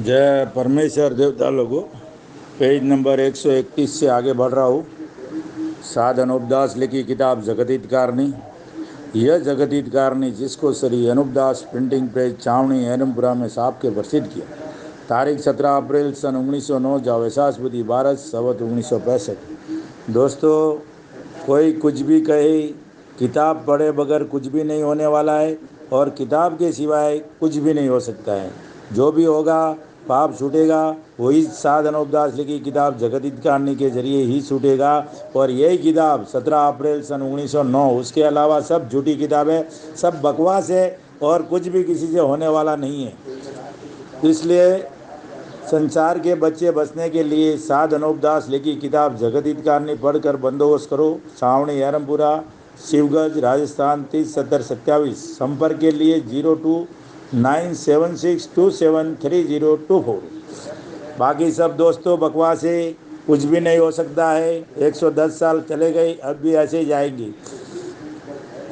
जय परमेश्वर देवता लोगों। पेज नंबर 131 से आगे बढ़ रहा हूँ। साध अनूपदास लिखी किताब जगदीतकारणी। यह जगदीतकारणी जिसको श्री अनूपदास प्रिंटिंग प्रेस छावनी एरमपुरा में साहब के प्रसिद्ध किया। तारीख 17 अप्रैल सन 1909 जावेसास्पति भारत संवत 1965। दोस्तों, कोई कुछ भी कहे, किताब पढ़े बगैर कुछ भी नहीं होने वाला है और किताब के सिवाय कुछ भी नहीं हो सकता है। जो भी होगा पाप छूटेगा, वही साध अनूपदास लिखी किताब जगदीतकारणी के जरिए ही छूटेगा। और यही किताब 17 अप्रैल सन 1909, उसके अलावा सब झूठी किताबें, सब बकवास है और कुछ भी किसी से होने वाला नहीं है। इसलिए संसार के बच्चे बचने के लिए साध अनूपदास लिखी किताब जगदीतकारणी पढ़कर बंदोबस्त करो। छावनी एरमपुरा, शिवगंज, राजस्थान 307027। संपर्क के लिए 029762730024। बाकी सब दोस्तों बकवास है, कुछ भी नहीं हो सकता है। 110 साल चले गए, अब भी ऐसे ही जाएंगे।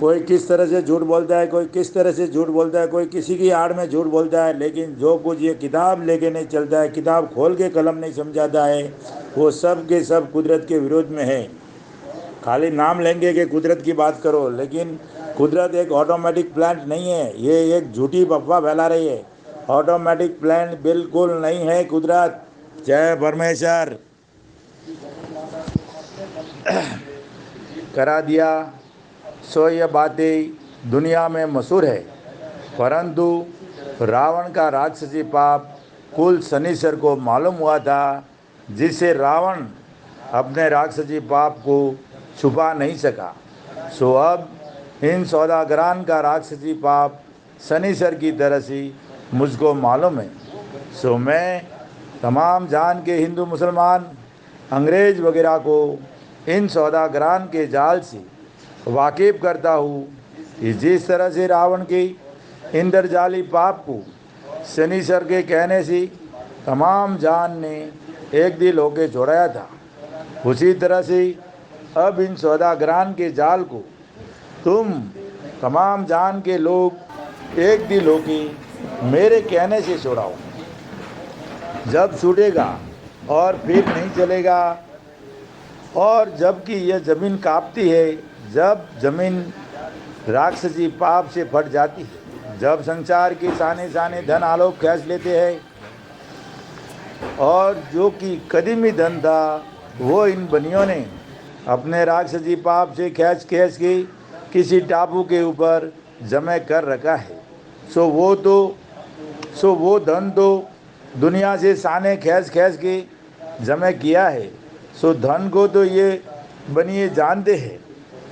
कोई किस तरह से झूठ बोलता है, कोई किस तरह से झूठ बोलता है, कोई किसी की आड़ में झूठ बोलता है, लेकिन जो कुछ ये किताब लेके नहीं चलता है, किताब खोल के कलम नहीं समझाता है, वो सब के सब कुदरत के विरोध में है। खाली नाम लेंगे कि कुदरत की बात करो, लेकिन कुदरत एक ऑटोमेटिक प्लांट नहीं है। ये एक झूठी अफवाह फैला रही है। ऑटोमेटिक प्लांट बिल्कुल नहीं है कुदरत। जय परमेश्वर। करा दिया सो ये बातें दुनिया में मशहूर है, परंतु रावण का राक्षसी पाप कुल शनिश्चर को मालूम हुआ था, जिससे रावण अपने राक्षसी पाप को छुपा नहीं सका। सो अब इन सौदागरान का राक्षसी पाप शनिश्चर की तरह से मुझको मालूम है। सो मैं तमाम जान के हिंदू मुसलमान अंग्रेज वगैरह को इन सौदागरान के जाल से वाकिफ करता हूँ कि जिस तरह से रावण के इंद्रजाली पाप को शनिश्चर के कहने से तमाम जान ने एक दिल होके छोड़ाया था, उसी तरह से अब इन सौदागरान के जाल को तुम तमाम जान के लोग एक दिल होके मेरे कहने से छोड़ाओ। जब छूटेगा और फिर नहीं चलेगा। और जबकि यह ज़मीन कांपती है, जब ज़मीन राक्षसी पाप से फट जाती है, जब संसार के साने साने धन आलोक खींच लेते हैं, और जो कि कदीमी धन था वो इन बनियों ने अपने राक्षसी पाप से खींच खींच के किसी टापू के ऊपर जमा कर रखा है। सो वो धन तो दुनिया से साने खींच खींच के जमा किया है। सो धन को तो ये बनिए जानते हैं।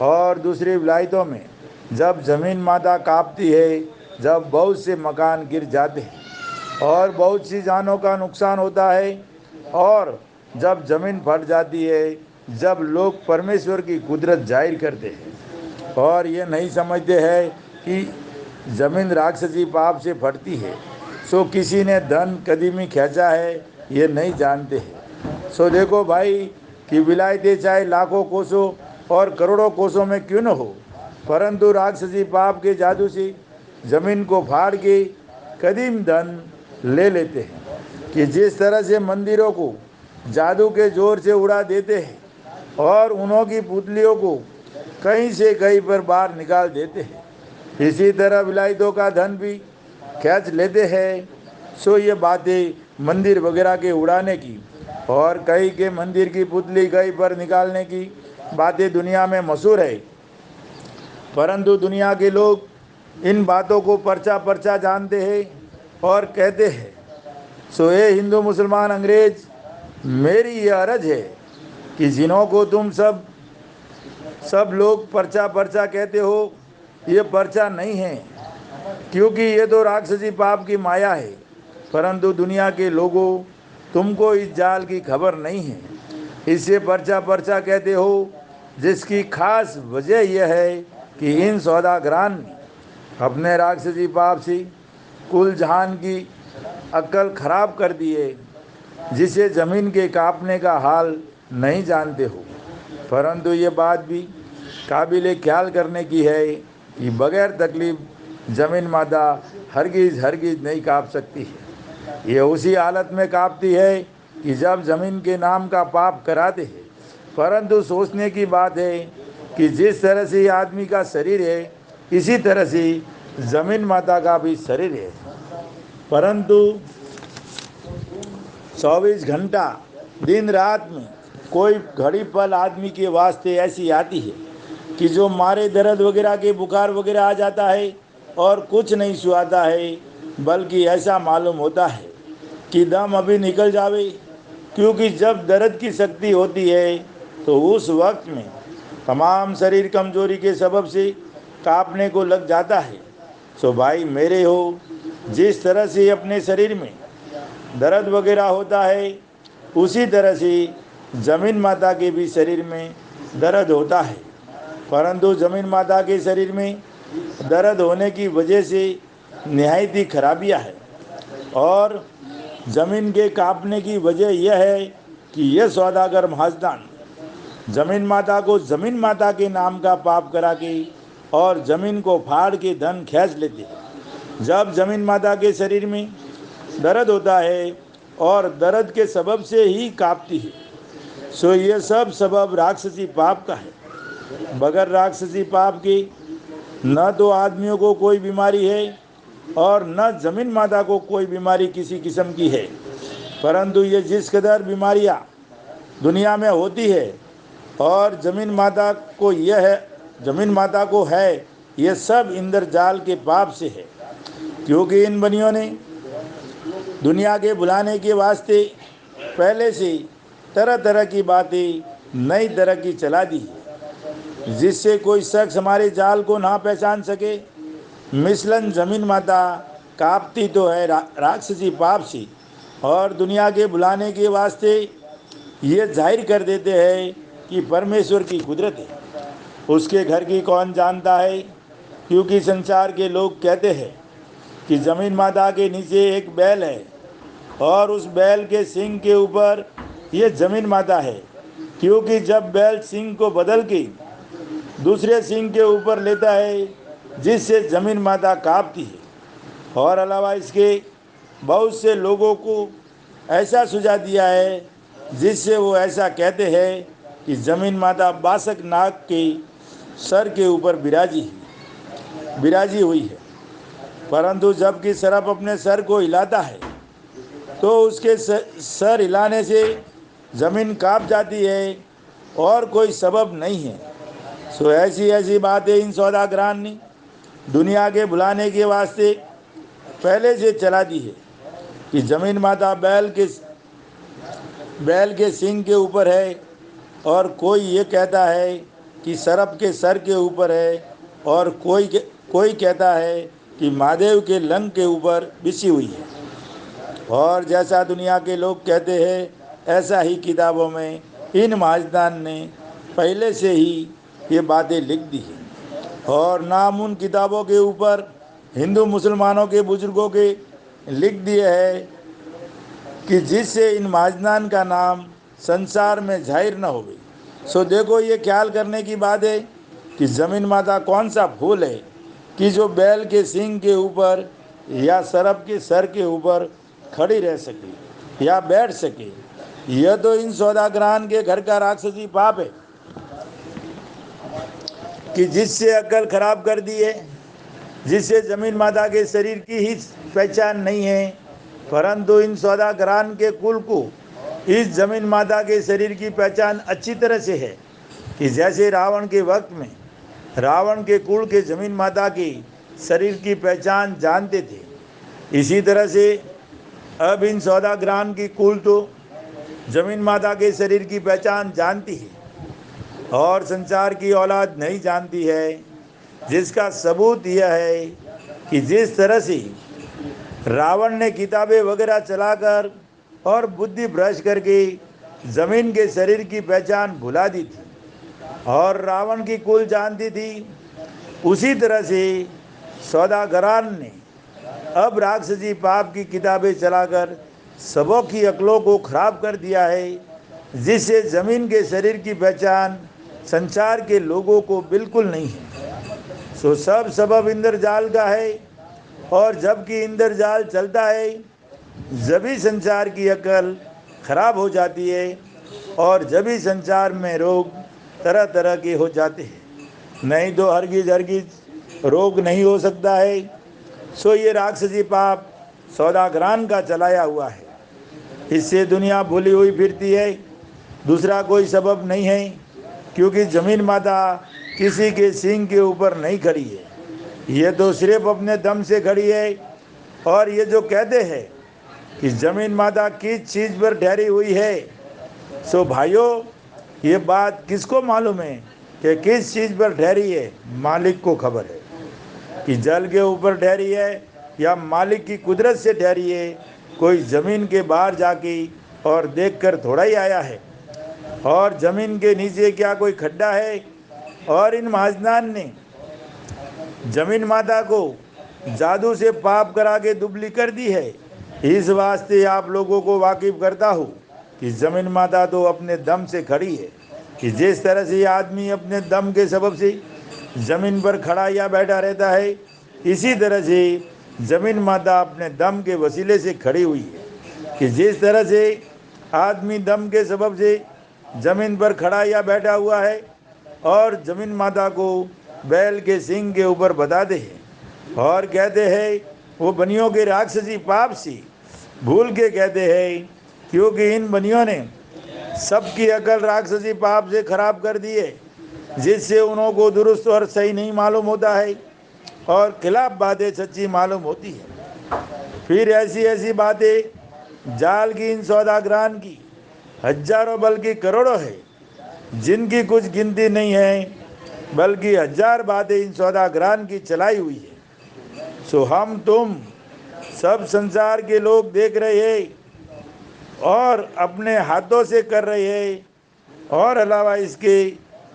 और दूसरी विलायतों में जब ज़मीन माता कांपती है, जब बहुत से मकान गिर जाते हैं और बहुत सी जानों का नुकसान होता है, और जब ज़मीन फट जाती है, जब लोग परमेश्वर की कुदरत जाहिर करते हैं और ये नहीं समझते हैं कि ज़मीन राक्षसी पाप से फटती है, सो किसी ने धन कदीमी खींचा है, ये नहीं जानते हैं। सो देखो भाई कि विलायतें चाहे लाखों कोसों और करोड़ों कोसों में क्यों न हो, परंतु राक्षसी पाप के जादू से ज़मीन को फाड़ के कदीम धन ले लेते हैं। कि जिस तरह से मंदिरों को जादू के जोर से उड़ा देते हैं और उन्हों की पुतलियों को कहीं से कहीं पर बाहर निकाल देते हैं, इसी तरह विलायतों का धन भी खींच लेते हैं। सो ये बातें मंदिर वगैरह के उड़ाने की और कहीं के मंदिर की पुतली कहीं पर निकालने की बातें दुनिया में मशहूर है, परंतु दुनिया के लोग इन बातों को पर्चा पर्चा जानते हैं और कहते हैं। सो ये हिंदू मुसलमान अंग्रेज, मेरी यह अर्ज है कि जिन्हों को तुम सब लोग पर्चा पर्चा कहते हो, ये पर्चा नहीं है, क्योंकि ये तो राक्षसी पाप की माया है। परंतु दुनिया के लोगों, तुमको इस जाल की खबर नहीं है, इससे पर्चा पर्चा कहते हो, जिसकी खास वजह यह है कि इन सौदागरान ने अपने राक्षसी पाप से कुल जहान की अक्ल खराब कर दी है, जिसे ज़मीन के कांपने का हाल नहीं जानते हो। परंतु ये बात भी काबिल ख्याल करने की है कि बगैर तकलीफ ज़मीन माता हरगिज़ हरगिज़ नहीं कांप सकती है। ये उसी हालत में कांपती है कि जब जमीन के नाम का पाप कराते हैं। परंतु सोचने की बात है कि जिस तरह से आदमी का शरीर है, इसी तरह से जमीन माता का भी शरीर है। परंतु 24 घंटा दिन रात में कोई घड़ी पल आदमी के वास्ते ऐसी आती है कि जो मारे दर्द वगैरह के बुखार वगैरह आ जाता है और कुछ नहीं सुहाता है, बल्कि ऐसा मालूम होता है कि दम अभी निकल जावे। क्योंकि जब दर्द की शक्ति होती है तो उस वक्त में तमाम शरीर कमजोरी के सबब से कांपने को लग जाता है। सो भाई मेरे हो, जिस तरह से अपने शरीर में दर्द वगैरह होता है, उसी तरह से जमीन माता के भी शरीर में दर्द होता है। परंतु जमीन माता के शरीर में दर्द होने की वजह से निहायत ही खराबियाँ है। और ज़मीन के कांपने की वजह यह है कि यह सौदागर महाजदान जमीन माता को जमीन माता के नाम का पाप करा के और ज़मीन को फाड़ के धन खींच लेते हैं। जब जमीन माता के शरीर में दर्द होता है और दर्द के सबब से ही कांपती है, सो ये सब सबब राक्षसी पाप का है। बगैर राक्षसी पाप के न तो आदमियों को कोई बीमारी है और न जमीन माता को कोई बीमारी किसी किस्म की है। परंतु ये जिस कदर बीमारियाँ दुनिया में होती है और जमीन माता को है, ये सब इंद्रजाल के पाप से है। क्योंकि इन बनियों ने दुनिया के बुलाने के वास्ते पहले से तरह तरह की बातें नई तरह की चला दी है, जिससे कोई शख्स हमारे जाल को ना पहचान सके। मिसलन जमीन माता कांपती तो है राक्षसी पाप से, और दुनिया के बुलाने के वास्ते ये जाहिर कर देते हैं कि परमेश्वर की कुदरत है। उसके घर की कौन जानता है? क्योंकि संसार के लोग कहते हैं कि जमीन माता के नीचे एक बैल है और उस बैल के सींग के ऊपर ये जमीन माता है। क्योंकि जब बैल सींग को बदल के दूसरे सींग के ऊपर लेता है, जिससे जमीन माता कांपती है। और अलावा इसके बहुत से लोगों को ऐसा सुझा दिया है जिससे वो ऐसा कहते हैं कि जमीन माता बासक नाग के सर के ऊपर बिराजी हुई है। परंतु जबकि सर्प अपने सर को हिलाता है तो उसके सर हिलाने से ज़मीन कांप जाती है और कोई सबब नहीं है। सो ऐसी बातें इन सौदागरान ने दुनिया के बुलाने के वास्ते पहले से चला दी है कि जमीन माता बैल के सींग के ऊपर है, और कोई ये कहता है कि सर्प के सर के ऊपर है, और कोई कहता है कि महादेव के लंग के ऊपर बिछी हुई है। और जैसा दुनिया के लोग कहते हैं, ऐसा ही किताबों में इन महाजदान ने पहले से ही ये बातें लिख दी है। और नाम उन किताबों के ऊपर हिंदू मुसलमानों के बुजुर्गों के लिख दिए है कि जिससे इन महाजदान का नाम संसार में जाहिर न हो गई। सो देखो, ये ख्याल करने की बात है कि ज़मीन माता कौन सा फूल है कि जो बैल के सींग के ऊपर या सर्प के सर के ऊपर खड़ी रह सके या बैठ सके। यह तो इन सौदागरान के घर का राक्षसी पाप है कि जिससे अक्ल खराब कर दी है, जिससे ज़मीन माता के शरीर की ही पहचान नहीं है। परंतु इन सौदागरान के कुल को इस ज़मीन माता के शरीर की पहचान अच्छी तरह से है कि जैसे रावण के वक्त में रावण के कुल के ज़मीन माता के शरीर की पहचान जानते थे, इसी तरह से अब इन सौदागरान की कुल तो ज़मीन माता के शरीर की पहचान जानती है और संसार की औलाद नहीं जानती है। जिसका सबूत यह है कि जिस तरह से रावण ने किताबें वगैरह चलाकर और बुद्धि भ्रष्ट करके ज़मीन के शरीर की पहचान भुला दी थी और रावण की कुल जानती थी, उसी तरह से सौदागरान ने अब राक्षसी पाप की किताबें चलाकर सबों की अक्लों को खराब कर दिया है, जिससे ज़मीन के शरीर की पहचान संसार के लोगों को बिल्कुल नहीं है। सब सबब इंद्रजाल का है, और जबकि इंद्रजाल चलता है जब ही संसार की अकल खराब हो जाती है और जब ही संसार में रोग तरह तरह के हो जाते हैं, नहीं तो हरगिज हरगिज रोग नहीं हो सकता है। सो ये राक्षसी पाप सौदागरान का चलाया हुआ है, इससे दुनिया भूली हुई फिरती है। दूसरा कोई सबब नहीं है, क्योंकि जमीन माता किसी के सींग के ऊपर नहीं खड़ी है, ये तो सिर्फ अपने दम से खड़ी है। और ये जो कहते हैं कि जमीन माता किस चीज़ पर ठहरी हुई है, सो भाइयों ये बात किसको मालूम है कि किस चीज़ पर ठहरी है? मालिक को खबर है कि जल के ऊपर ठहरी है या मालिक की कुदरत से ठहरी है। कोई ज़मीन के बाहर जाके और देखकर थोड़ा ही आया है। और ज़मीन के नीचे क्या कोई खड्डा है? और इन महाजनान ने जमीन माता को जादू से पाप करा के दुबली कर दी है। इस वास्ते आप लोगों को वाकिफ करता हूँ कि जमीन माता तो अपने दम से खड़ी है, कि जिस तरह से आदमी अपने दम के सबब से ज़मीन पर खड़ा या बैठा रहता है, इसी तरह से ज़मीन माता अपने दम के वसीले से खड़ी हुई है। कि जिस तरह से आदमी दम के सबब से ज़मीन पर खड़ा या बैठा हुआ है और ज़मीन माता को बैल के सींग के ऊपर बता दे और कहते हैं वो बनियों के राक्षसी पाप से भूल के कहते हैं, क्योंकि इन बनियों ने सबकी अकल राक्षसी पाप से खराब कर दी है, जिससे उन्हों को दुरुस्त और सही नहीं मालूम होता है और खिलाफ बातें सच्ची मालूम होती है। फिर ऐसी ऐसी बातें जाल की इन सौदागरान की हजारों बल्कि करोड़ों है, जिनकी कुछ गिनती नहीं है, बल्कि हजार बातें इन सौदागरान की चलाई हुई है। सो हम तुम सब संसार के लोग देख रहे हैं और अपने हाथों से कर रहे हैं। और अलावा इसके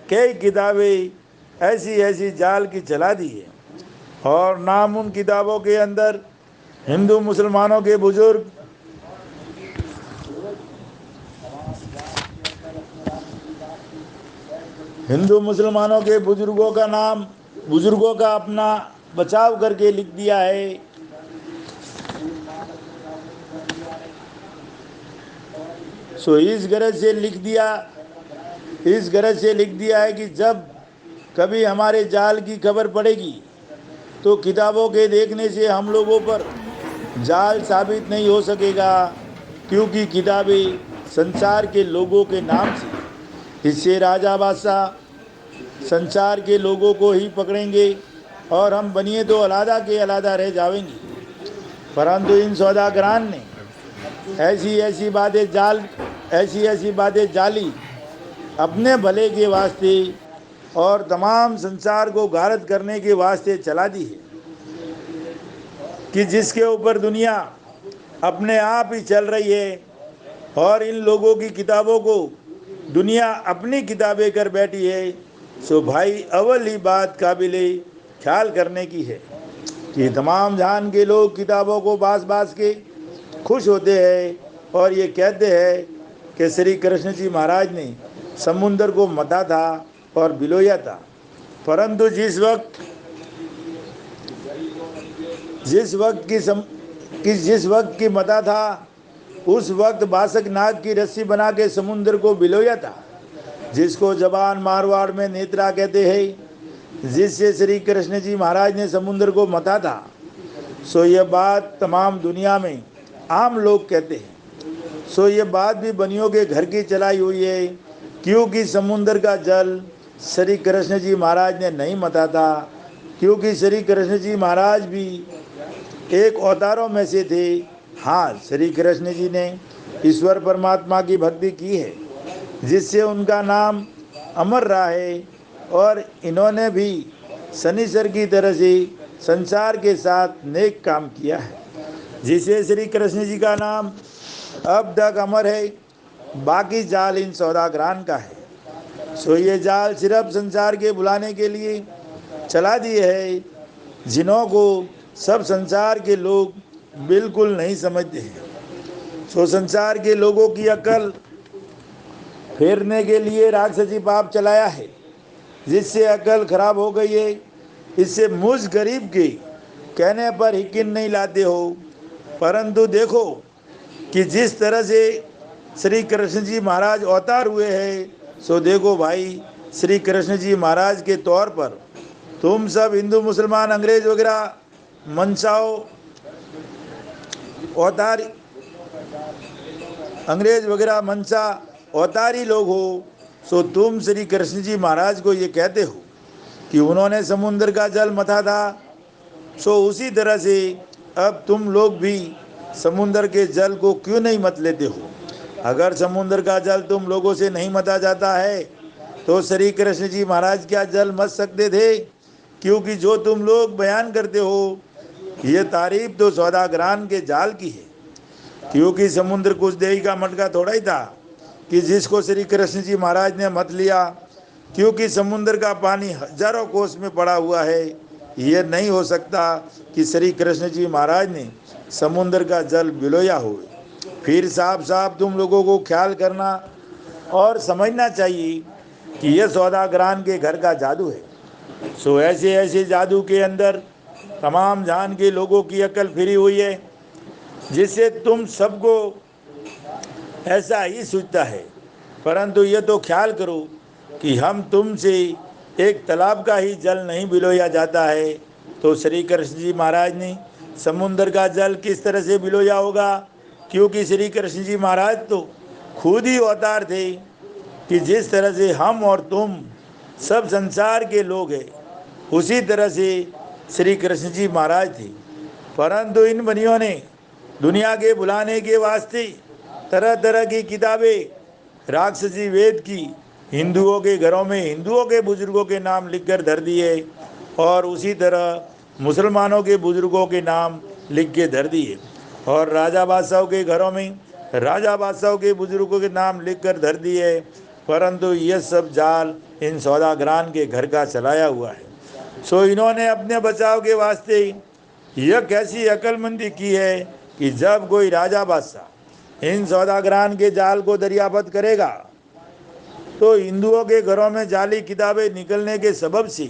कई किताबें ऐसी ऐसी जाल की चला दी है, और नाम उन किताबों के अंदर हिंदू मुसलमानों के बुजुर्ग हिंदू मुसलमानों के बुजुर्गों का नाम, बुजुर्गों का अपना बचाव करके लिख दिया है। सो इस गरज से लिख दिया है कि जब कभी हमारे जाल की खबर पड़ेगी तो किताबों के देखने से हम लोगों पर जाल साबित नहीं हो सकेगा, क्योंकि किताबें संसार के लोगों के नाम से, इससे राजा बादशाह संसार के लोगों को ही पकड़ेंगे और हम बनिए तो अलहदा के अलहदा रह जाएंगे। परंतु इन सौदागरान ने ऐसी ऐसी बातें जाली अपने भले के वास्ते और तमाम संसार को गारत करने के वास्ते चला दी है, कि जिसके ऊपर दुनिया अपने आप ही चल रही है। और इन लोगों की किताबों को दुनिया अपनी किताबें कर बैठी है। सो भाई अव्वल ही बात काबिले ख्याल करने की है कि तमाम जहान के लोग किताबों को बास के खुश होते हैं और ये कहते हैं कि श्री कृष्ण जी महाराज ने समुंदर को मता था और बिलोया था। परंतु जिस वक्त की मता था, उस वक्त बासक नाग की रस्सी बना के समुंदर को बिलोया था, जिसको जबान मारवाड़ में नेत्रा कहते हैं, जिससे श्री कृष्ण जी महाराज ने समुंदर को मता था। सो यह बात तमाम दुनिया में आम लोग कहते हैं। सो ये बात भी बनियों के घर की चलाई हुई है, क्योंकि समुंदर का जल श्री कृष्ण जी महाराज ने नहीं मता था, क्योंकि श्री कृष्ण जी महाराज भी एक अवतारों में से थे। हाँ, श्री कृष्ण जी ने ईश्वर परमात्मा की भक्ति की है, जिससे उनका नाम अमर रहा है। और इन्होंने भी शनिश्चर की तरह से संसार के साथ नेक काम किया है, जिससे श्री कृष्ण जी का नाम अब तक अमर है। बाकी जाल इन सौदागरान का है। सो ये जाल सिर्फ संसार के बुलाने के लिए चला दिए है, जिन्हों को सब संसार के लोग बिल्कुल नहीं समझते हैं। सो संसार के लोगों की अकल फेरने के लिए राक्षसी पाप चलाया है, जिससे अकल खराब हो गई है। इससे मुझ गरीब के कहने पर यकीन नहीं लाते हो, परंतु देखो कि जिस तरह से श्री कृष्ण जी महाराज अवतार हुए हैं, सो देखो भाई श्री कृष्ण जी महाराज के तौर पर तुम सब हिंदू मुसलमान अंग्रेज वगैरह मनसाओ अवतार अंग्रेज वगैरह मनसा अवतारी लोग हो, सो तुम श्री कृष्ण जी महाराज को ये कहते हो कि उन्होंने समुद्र का जल मथा था। सो उसी तरह से अब तुम लोग भी समुद्र के जल को क्यों नहीं मत लेते हो? अगर समुद्र का जल तुम लोगों से नहीं मथा जाता है तो श्री कृष्ण जी महाराज क्या जल मत सकते थे? क्योंकि जो तुम लोग बयान करते हो ये तारीफ तो सौदागरान के जाल की है, क्योंकि समुद्र कुछ देही का मटका थोड़ा ही था कि जिसको श्री कृष्ण जी महाराज ने मत लिया, क्योंकि समुद्र का पानी हजारों कोस में पड़ा हुआ है। ये नहीं हो सकता कि श्री कृष्ण जी महाराज ने समुद्र का जल बिलोया हो। फिर साफ साफ तुम लोगों को ख्याल करना और समझना चाहिए कि यह सौदागरान के घर का जादू है। सो ऐसे ऐसे जादू के अंदर तमाम जान के लोगों की अकल फिरी हुई है, जिससे तुम सबको ऐसा ही सूझता है। परंतु ये तो ख्याल करो कि हम तुमसे एक तालाब का ही जल नहीं बिलोया जाता है, तो श्री कृष्ण जी महाराज ने समुद्र का जल किस तरह से बिलोया होगा? क्योंकि श्री कृष्ण जी महाराज तो खुद ही अवतार थे कि जिस तरह से हम और तुम सब संसार के लोग हैं, उसी तरह से श्री कृष्ण जी महाराज थे। परंतु इन बनियों ने दुनिया के बुलाने के वास्ते तरह तरह की किताबें राक्षसी वेद की हिंदुओं के घरों में हिंदुओं के बुजुर्गों के नाम लिखकर धर दिए, और उसी तरह मुसलमानों के बुजुर्गों के नाम लिख के धर दिए, और राजा बादशाहों के घरों में राजा बादशाहों के बुजुर्गों के नाम लिख कर धर दिए। परंतु यह सब जाल इन सौदागरान के घर का चलाया हुआ है। सो इन्होंने अपने बचाव के वास्ते यह कैसी अक्लमंदी की है कि जब कोई राजा बादशाह इन सौदागरान के जाल को दरियाफत करेगा तो हिंदुओं के घरों में जाली किताबें निकलने के सबब से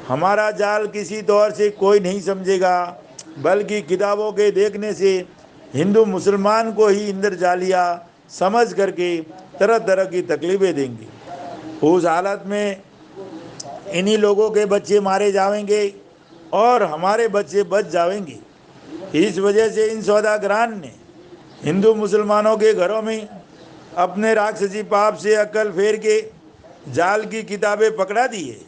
हमारा जाल किसी तौर से कोई नहीं समझेगा, बल्कि किताबों के देखने से हिंदू मुसलमान को ही इंदर जालिया समझ करके तरह तरह की तकलीफ़ें देंगे। उस हालत में इन्हीं लोगों के बच्चे मारे जाएंगे और हमारे बच्चे बच जाएंगे। इस वजह से इन सौदागरान ने हिंदू मुसलमानों के घरों में अपने राक्षसी पाप से अकल फेर के जाल की किताबें पकड़ा दी है,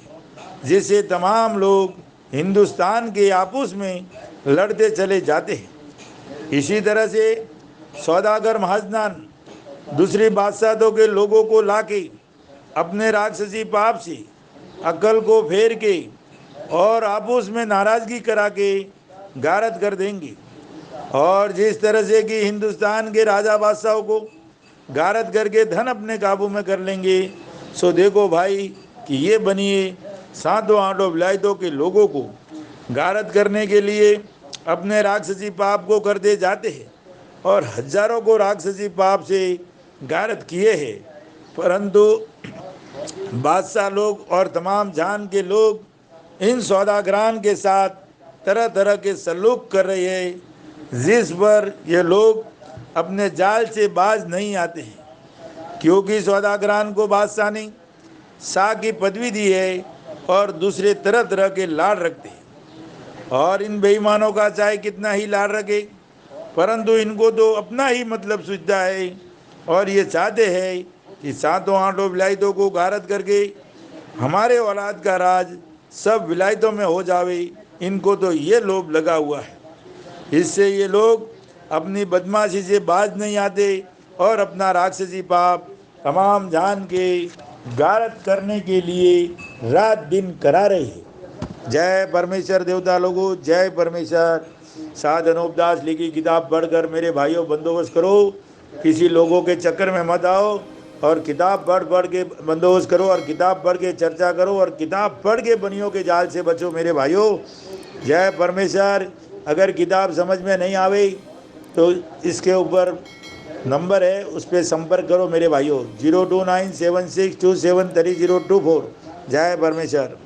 जिससे तमाम लोग हिंदुस्तान के आपस में लड़ते चले जाते हैं। इसी तरह से सौदागर महाजनान दूसरी बादशाहों के लोगों को लाके अपने राक्षसी पाप से अकल को फेर के और आपस में नाराज़गी करा के गारत कर देंगे। और जिस तरह से कि हिंदुस्तान के राजा बादशाहों को गारत करके धन अपने काबू में कर लेंगे, सो देखो भाई कि ये बनिए सातों आठों विलायतों के लोगों को गारत करने के लिए अपने राक्षसी पाप को करते जाते हैं, और हजारों को राक्षसी पाप से गारत किए हैं। परंतु बादशाह लोग और तमाम जान के लोग इन सौदागरान के साथ तरह तरह के सलूक कर रहे हैं, जिस पर ये लोग अपने जाल से बाज नहीं आते हैं। क्योंकि सौदागरान को बादशाह ने शाह की पदवी दी है और दूसरे तरह तरह के लाड़ रखते हैं, और इन बेईमानों का चाहे कितना ही लाड़ रखे, परंतु इनको तो अपना ही मतलब सूझता है, और ये चाहते हैं कि सातों आठों विलायतों को गारत करके हमारे औलाद का राज सब विलायतों में हो जावे। इनको तो ये लोभ लगा हुआ है। इससे ये लोग अपनी बदमाशी से बाज नहीं आते और अपना राक्षसी पाप तमाम जान के गारत करने के लिए रात दिन करा रहे हैं। जय परमेश्वर देवता लोगों, जय परमेश्वर। साध अनूपदास लिखी किताब पढ़कर मेरे भाइयों बंदोबस्त करो, किसी लोगों के चक्कर में मत आओ, और किताब पढ़ के बंदोबस्त करो, और किताब पढ़ के चर्चा करो, और किताब पढ़ के बनियों के जाल से बचो मेरे भाइयों। जय परमेश्वर। अगर किताब समझ में नहीं आवे तो इसके ऊपर नंबर है, उस पर संपर्क करो मेरे भाइयों, 02976273024। जय परमेश्वर।